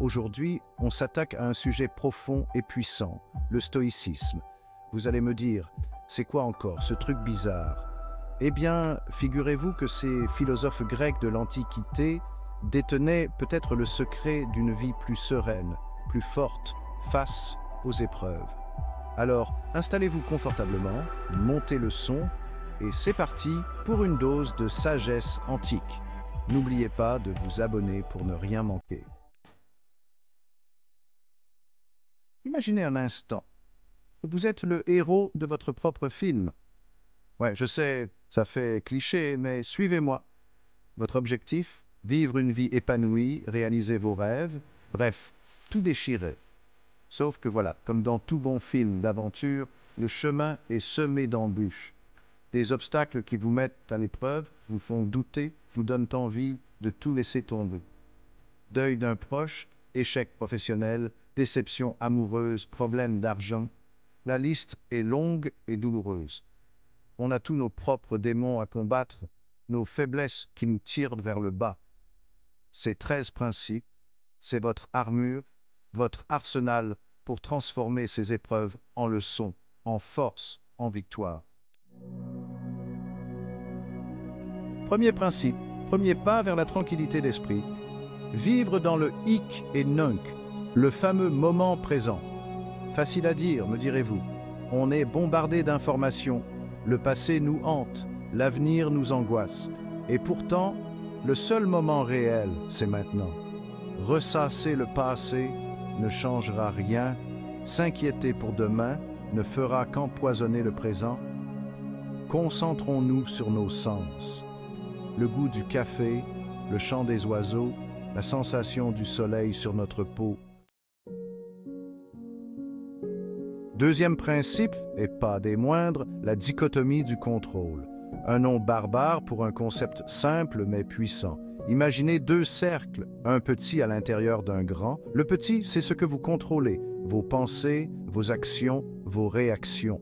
Aujourd'hui, on s'attaque à un sujet profond et puissant, le stoïcisme. Vous allez me dire, c'est quoi encore ce truc bizarre? Eh bien, figurez-vous que ces philosophes grecs de l'Antiquité détenaient peut-être le secret d'une vie plus sereine, plus forte, face aux épreuves. Alors, installez-vous confortablement, montez le son, et c'est parti pour une dose de sagesse antique. N'oubliez pas de vous abonner pour ne rien manquer. Imaginez un instant que vous êtes le héros de votre propre film. Ouais, je sais, ça fait cliché, mais suivez-moi. Votre objectif, vivre une vie épanouie, réaliser vos rêves, bref, tout déchirer. Sauf que voilà, comme dans tout bon film d'aventure, le chemin est semé d'embûches. Des obstacles qui vous mettent à l'épreuve, vous font douter, vous donnent envie de tout laisser tomber. Deuil d'un proche, échec professionnel, déception amoureuse, problème d'argent. La liste est longue et douloureuse. On a tous nos propres démons à combattre, nos faiblesses qui nous tirent vers le bas. Ces 13 principes, c'est votre armure, votre arsenal pour transformer ces épreuves en leçons, en force, en victoire. Premier principe, premier pas vers la tranquillité d'esprit. Vivre dans le hic et nunc, le fameux moment présent. Facile à dire, me direz-vous. On est bombardé d'informations. Le passé nous hante, l'avenir nous angoisse. Et pourtant, le seul moment réel, c'est maintenant. Ressasser le passé ne changera rien. S'inquiéter pour demain ne fera qu'empoisonner le présent. Concentrons-nous sur nos sens. Le goût du café, le chant des oiseaux, la sensation du soleil sur notre peau. Deuxième principe, et pas des moindres, la dichotomie du contrôle. Un nom barbare pour un concept simple mais puissant. Imaginez deux cercles, un petit à l'intérieur d'un grand. Le petit, c'est ce que vous contrôlez, vos pensées, vos actions, vos réactions.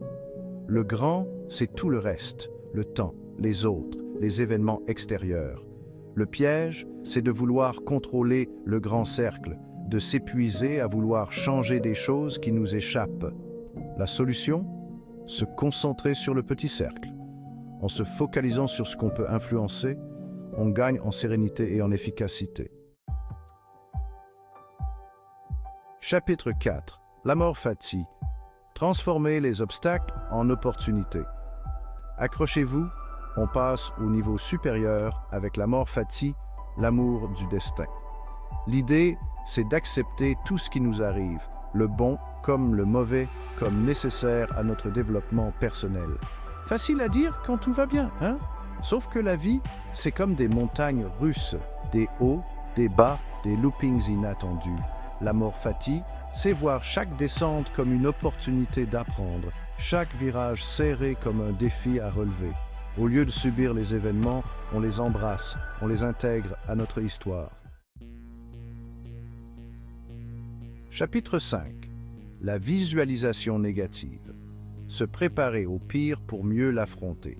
Le grand, c'est tout le reste, le temps, les autres, les événements extérieurs. Le piège, c'est de vouloir contrôler le grand cercle, de s'épuiser à vouloir changer des choses qui nous échappent. La solution? Se concentrer sur le petit cercle. En se focalisant sur ce qu'on peut influencer, on gagne en sérénité et en efficacité. Chapitre 4. L'amor fati. Transformer les obstacles en opportunités. Accrochez-vous, on passe au niveau supérieur avec l'amor fati, l'amour du destin. L'idée, c'est d'accepter tout ce qui nous arrive, le bon comme le mauvais, comme nécessaire à notre développement personnel. Facile à dire quand tout va bien, hein? Sauf que la vie, c'est comme des montagnes russes, des hauts, des bas, des loopings inattendus. L'amor fati, c'est voir chaque descente comme une opportunité d'apprendre, chaque virage serré comme un défi à relever. Au lieu de subir les événements, on les embrasse, on les intègre à notre histoire. Chapitre 5. La visualisation négative. Se préparer au pire pour mieux l'affronter.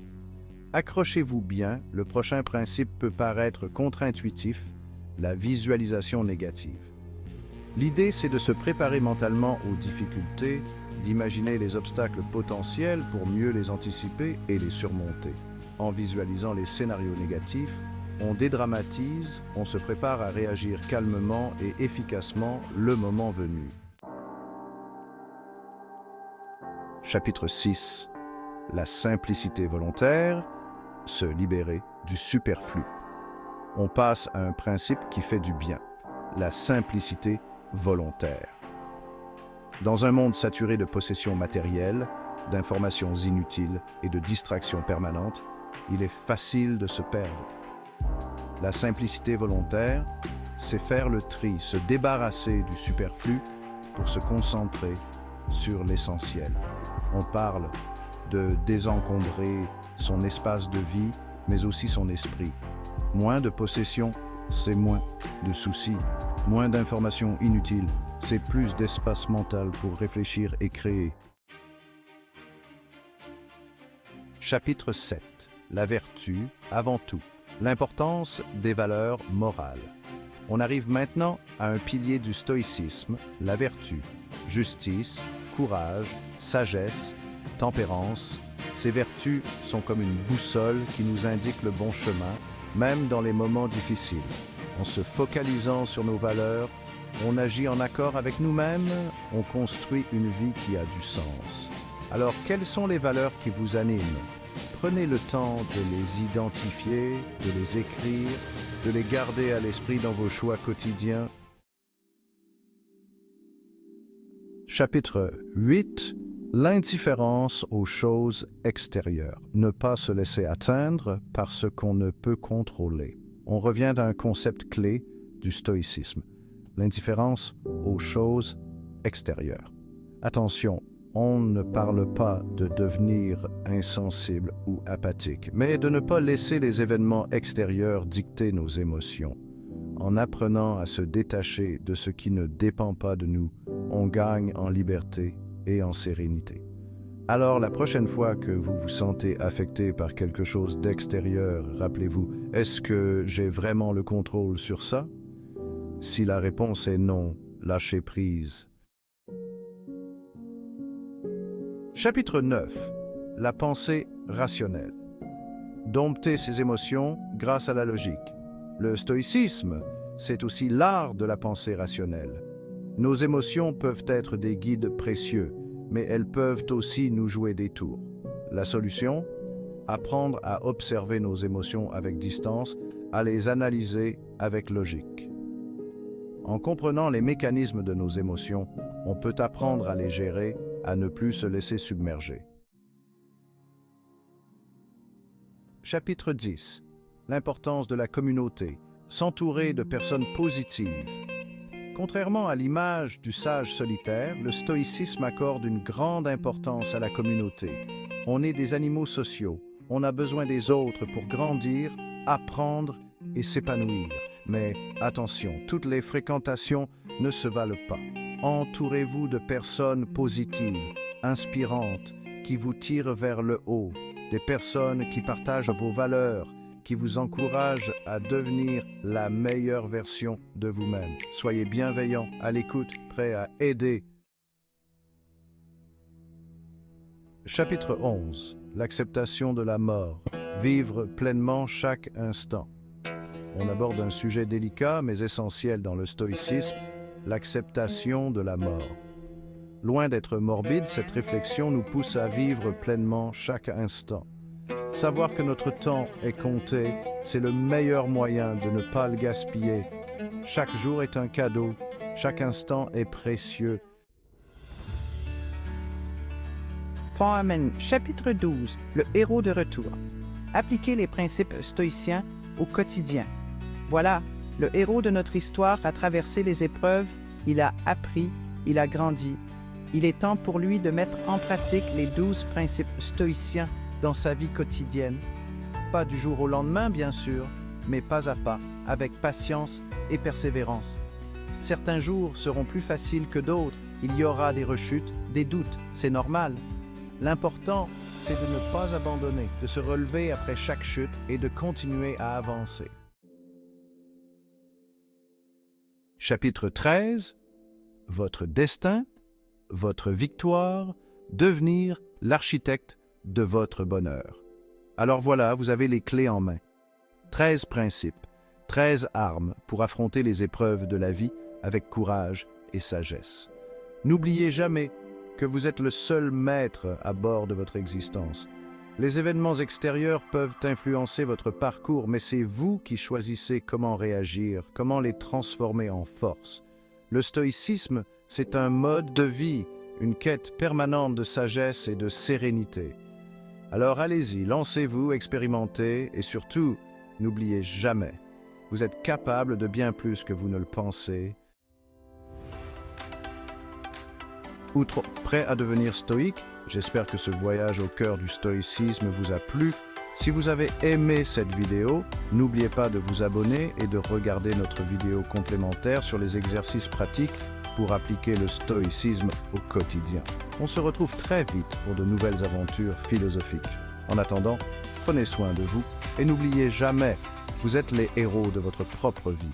Accrochez-vous bien, le prochain principe peut paraître contre-intuitif, la visualisation négative. L'idée, c'est de se préparer mentalement aux difficultés, d'imaginer les obstacles potentiels pour mieux les anticiper et les surmonter. En visualisant les scénarios négatifs, on dédramatise, on se prépare à réagir calmement et efficacement le moment venu. Chapitre 6. La simplicité volontaire, se libérer du superflu. On passe à un principe qui fait du bien, la simplicité volontaire. Dans un monde saturé de possessions matérielles, d'informations inutiles et de distractions permanentes, il est facile de se perdre. La simplicité volontaire, c'est faire le tri, se débarrasser du superflu pour se concentrer sur l'essentiel. On parle de désencombrer son espace de vie, mais aussi son esprit. Moins de possessions, c'est moins de soucis. Moins d'informations inutiles, c'est plus d'espace mental pour réfléchir et créer. Chapitre 7. La vertu avant tout. L'importance des valeurs morales. On arrive maintenant à un pilier du stoïcisme, la vertu, justice, courage, sagesse, tempérance. Ces vertus sont comme une boussole qui nous indique le bon chemin, même dans les moments difficiles. En se focalisant sur nos valeurs, on agit en accord avec nous-mêmes, on construit une vie qui a du sens. Alors, quelles sont les valeurs qui vous animent? Prenez le temps de les identifier, de les écrire, de les garder à l'esprit dans vos choix quotidiens. Chapitre 8. L'indifférence aux choses extérieures. Ne pas se laisser atteindre par ce qu'on ne peut contrôler. On revient à un concept clé du stoïcisme. L'indifférence aux choses extérieures. Attention, on ne parle pas de devenir insensible ou apathique, mais de ne pas laisser les événements extérieurs dicter nos émotions. En apprenant à se détacher de ce qui ne dépend pas de nous, on gagne en liberté et en sérénité. Alors, la prochaine fois que vous vous sentez affecté par quelque chose d'extérieur, rappelez-vous, est-ce que j'ai vraiment le contrôle sur ça? Si la réponse est non, lâchez prise. Chapitre 9. La pensée rationnelle. Dompter ses émotions grâce à la logique. Le stoïcisme, c'est aussi l'art de la pensée rationnelle. Nos émotions peuvent être des guides précieux, mais elles peuvent aussi nous jouer des tours. La solution? Apprendre à observer nos émotions avec distance, à les analyser avec logique. En comprenant les mécanismes de nos émotions, on peut apprendre à les gérer, à ne plus se laisser submerger. Chapitre 10. L'importance de la communauté, s'entourer de personnes positives. Contrairement à l'image du sage solitaire, le stoïcisme accorde une grande importance à la communauté. On est des animaux sociaux, on a besoin des autres pour grandir, apprendre et s'épanouir. Mais attention, toutes les fréquentations ne se valent pas. Entourez-vous de personnes positives, inspirantes, qui vous tirent vers le haut, des personnes qui partagent vos valeurs, qui vous encouragent à devenir la meilleure version de vous-même. Soyez bienveillants, à l'écoute, prêts à aider. Chapitre 11. L'acceptation de la mort. Vivre pleinement chaque instant. On aborde un sujet délicat mais essentiel dans le stoïcisme, l'acceptation de la mort. Loin d'être morbide, cette réflexion nous pousse à vivre pleinement chaque instant. Savoir que notre temps est compté, c'est le meilleur moyen de ne pas le gaspiller. Chaque jour est un cadeau, chaque instant est précieux. Poimen, chapitre 12, le héros de retour. Appliquer les principes stoïciens au quotidien. Voilà, le héros de notre histoire a traversé les épreuves, il a appris, il a grandi. Il est temps pour lui de mettre en pratique les 12 principes stoïciens dans sa vie quotidienne. Pas du jour au lendemain, bien sûr, mais pas à pas, avec patience et persévérance. Certains jours seront plus faciles que d'autres, il y aura des rechutes, des doutes, c'est normal. L'important, c'est de ne pas abandonner, de se relever après chaque chute et de continuer à avancer. Chapitre 13. Votre destin, votre victoire, devenir l'architecte de votre bonheur. Alors voilà, vous avez les clés en main. 13 principes, 13 armes pour affronter les épreuves de la vie avec courage et sagesse. N'oubliez jamais que vous êtes le seul maître à bord de votre existence. Les événements extérieurs peuvent influencer votre parcours, mais c'est vous qui choisissez comment réagir, comment les transformer en force. Le stoïcisme, c'est un mode de vie, une quête permanente de sagesse et de sérénité. Alors allez-y, lancez-vous, expérimentez et surtout, n'oubliez jamais, vous êtes capable de bien plus que vous ne le pensez. Outre prêt à devenir stoïque, j'espère que ce voyage au cœur du stoïcisme vous a plu. Si vous avez aimé cette vidéo, n'oubliez pas de vous abonner et de regarder notre vidéo complémentaire sur les exercices pratiques pour appliquer le stoïcisme au quotidien. On se retrouve très vite pour de nouvelles aventures philosophiques. En attendant, prenez soin de vous et n'oubliez jamais, vous êtes les héros de votre propre vie.